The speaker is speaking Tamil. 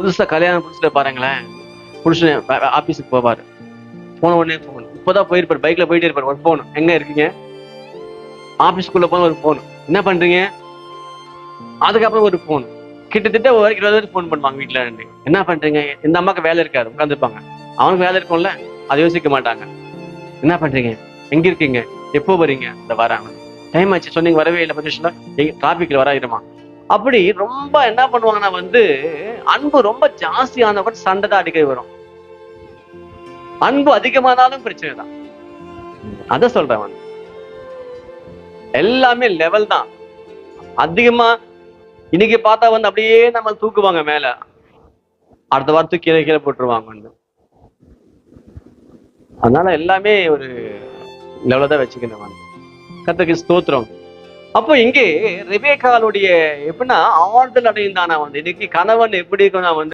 புதுசா கல்யாணம் புதுசுல பாருங்களேன், புருஷன் ஆபீஸுக்கு போவாரு. போன உடனே போன். இப்பதான் போயிருப்பாரு, பைக்ல போயிட்டே இருப்பாரு. ஒரு போன், எங்க இருக்கீங்க? ஆபீஸ்க்குள்ள போன ஒரு போன், என்ன பண்றீங்க? அதுக்கப்புறம் ஒரு போன். கிட்டத்தட்ட ஒரு 20 போன் பண்ணுவாங்க வீட்டுல இருந்து. என்ன பண்றீங்க? இந்த அம்மாக்கு வேலை இருக்காது, உட்காந்துருப்பாங்க. அவனுக்கு வேலை இருக்கும்ல, அதை யோசிக்க மாட்டாங்க. என்ன பண்றீங்க? எங்க இருக்கீங்க? எப்போ வரீங்க? இந்த வராங்க. டைம் ஆச்சு, சொன்னீங்க வரவே இல்லை, 10 நிமிஷம் எங்க டிராபிக்ல வராயிருமா. அப்படி ரொம்ப என்ன பண்ணுவாங்கன்னா அன்பு ரொம்ப ஜாஸ்தியான கூட சண்டை தான் அடிக்கடி வரும். அன்பு அதிகமானாலும் பிரச்சனை தான். அத சொல்றேன் வந்து. எல்லாமே லெவல் தான். அதிகமா இன்னைக்கு பார்த்தா அப்படியே நம்ம தூக்குவாங்க மேல, அடுத்த வாரத்துக்கு கீழே கீழே போட்டுருவாங்க வந்து. அதனால எல்லாமே ஒரு லெவல தான் வச்சுக்கணும் வந்து. கர்த்தருக்கு ஸ்தோத்திரம். அப்போ இங்கே ரெபேக்காளுடைய எப்படின்னா ஆறுதல் அடைந்தானா வந்து, இன்னைக்கு கணவன் எப்படி இருக்கணும் வந்து